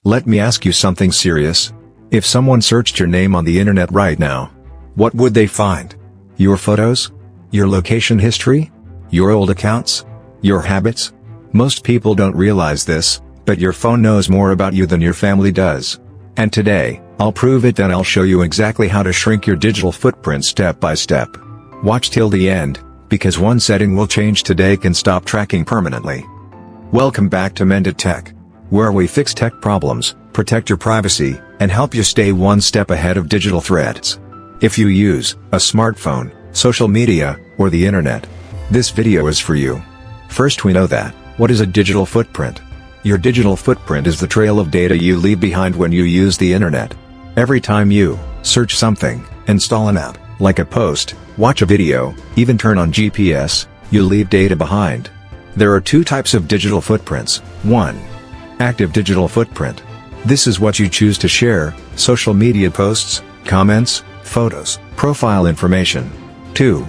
Let me ask you something serious. If someone searched your name on the internet right now, what would they find? Your photos? Your location history? Your old accounts? Your habits? Most people don't realize this, but your phone knows more about you than your family does. And today, I'll prove it, and I'll show you exactly how to shrink your digital footprint step by step. Watch till the end, because one setting we'll change today can stop tracking permanently. Welcome back to Mendit Tech, where we fix tech problems, protect your privacy, and help you stay one step ahead of digital threats. If you use a smartphone, social media, or the internet, this video is for you. First, we know that, what is a digital footprint? Your digital footprint is the trail of data you leave behind when you use the internet. Every time you search something, install an app, like a post, watch a video, even turn on GPS, you leave data behind. There are two types of digital footprints. 1. Active digital footprint. This is what you choose to share: social media posts, comments, photos, profile information. 2.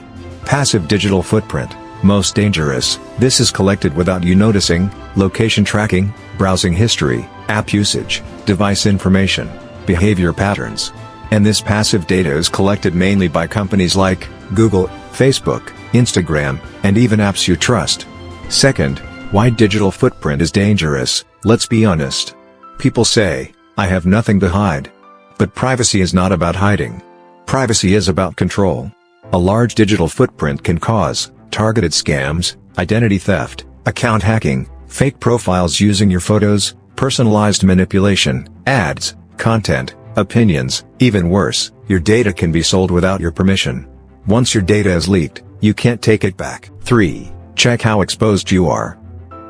Passive digital footprint. Most dangerous. This is collected without you noticing: location tracking, browsing history, app usage, device information, behavior patterns. And this passive data is collected mainly by companies like Google, Facebook, Instagram, and even apps you trust. Second, why digital footprint is dangerous. Let's be honest. People say, I have nothing to hide. But privacy is not about hiding. Privacy is about control. A large digital footprint can cause targeted scams, identity theft, account hacking, fake profiles using your photos, personalized manipulation, ads, content, opinions. Even worse, your data can be sold without your permission. Once your data is leaked, you can't take it back. 3. Check how exposed you are.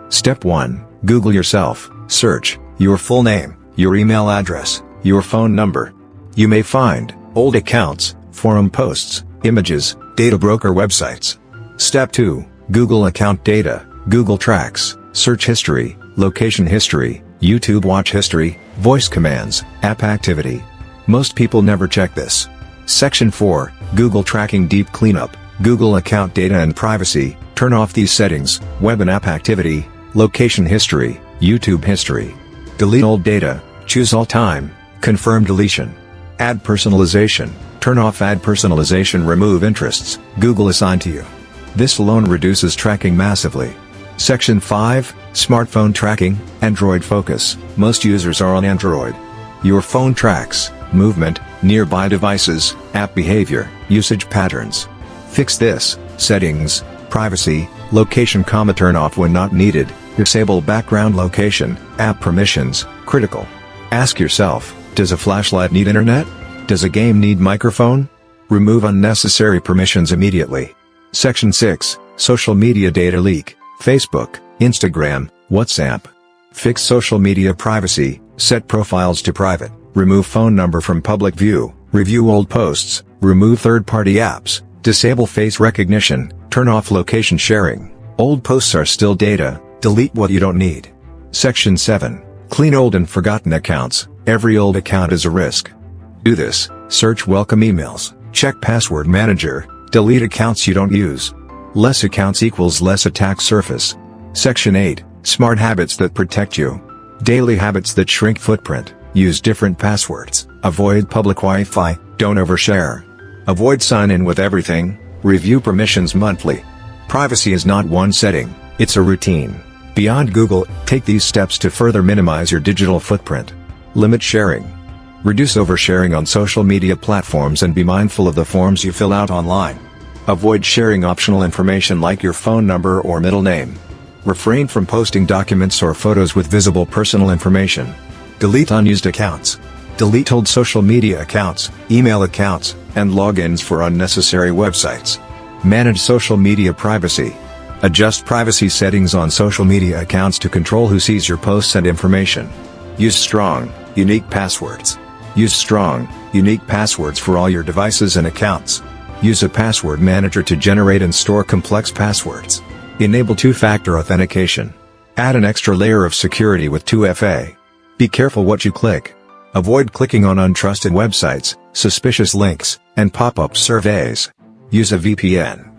Step 1. Google yourself. Search your full name, your email address, your phone number. You may find old accounts, forum posts, images, data broker websites. Step 2. Google account data. Google Tracks, search history, location history, YouTube watch history, voice commands, app activity. Most people never check this. Section 4. Google Tracking Deep Cleanup. Google account data and privacy. Turn off these settings: web and app activity, location history, YouTube history. Delete old data. Choose all time. Confirm deletion. Ad personalization. Turn off ad personalization. Remove interests Google assigned to you. This alone reduces tracking massively. Section 5. Smartphone tracking, Android focus. Most users are on Android. Your phone tracks movement, nearby devices, app behavior, usage patterns. Fix this: settings, privacy, location, turn off when not needed, disable background location, app permissions, critical. Ask yourself, does a flashlight need internet? Does a game need microphone? Remove unnecessary permissions immediately. Section 6. Social media data leak, Facebook, Instagram, WhatsApp. Fix social media privacy, set profiles to private, remove phone number from public view, review old posts, remove third-party apps, disable face recognition, turn off location sharing. Old posts are still data, delete what you don't need. Section 7. Clean old and forgotten accounts. Every old account is a risk. Do this: search welcome emails, check password manager, delete accounts you don't use. Less accounts equals less attack surface. Section 8. Smart habits that protect you. Daily habits that shrink footprint. Use different passwords. Avoid public Wi-Fi. Don't overshare. Avoid sign-in with everything. Review permissions monthly. Privacy is not one setting, it's a routine. Beyond Google, take these steps to further minimize your digital footprint. Limit sharing. Reduce oversharing on social media platforms and be mindful of the forms you fill out online. Avoid sharing optional information like your phone number or middle name. Refrain from posting documents or photos with visible personal information. Delete unused accounts. Delete old social media accounts, email accounts, and logins for unnecessary websites. Manage social media privacy. Adjust privacy settings on social media accounts to control who sees your posts and information. Use strong, unique passwords. Use strong, unique passwords for all your devices and accounts. Use a password manager to generate and store complex passwords. Enable two-factor authentication. Add an extra layer of security with 2FA. Be careful what you click. Avoid clicking on untrusted websites, suspicious links, and pop-up surveys. Use a VPN.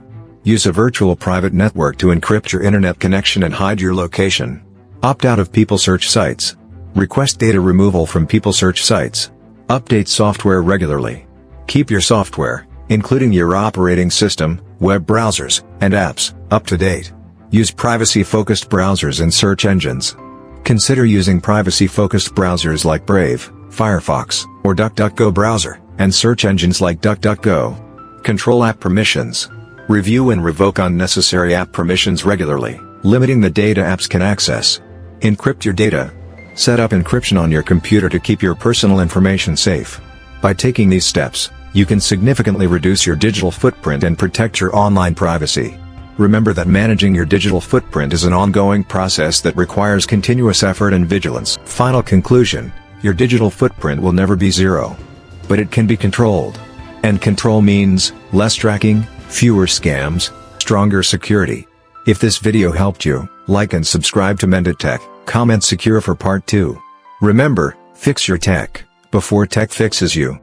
Use a virtual private network to encrypt your internet connection and hide your location. Opt out of people search sites. Request data removal from people search sites. Update software regularly. Keep your software, including your operating system, web browsers, and apps, up to date. Use privacy-focused browsers and search engines. Consider using privacy-focused browsers like Brave, Firefox, or DuckDuckGo browser, and search engines like DuckDuckGo. Control app permissions. Review and revoke unnecessary app permissions regularly, limiting the data apps can access. Encrypt your data. Set up encryption on your computer to keep your personal information safe. By taking these steps, you can significantly reduce your digital footprint and protect your online privacy. Remember that managing your digital footprint is an ongoing process that requires continuous effort and vigilance. Final conclusion: your digital footprint will never be zero. But it can be controlled. And control means less tracking, fewer scams, stronger security. If this video helped you, like and subscribe to Mendit Tech, comment secure for part 2. Remember, fix your tech before tech fixes you.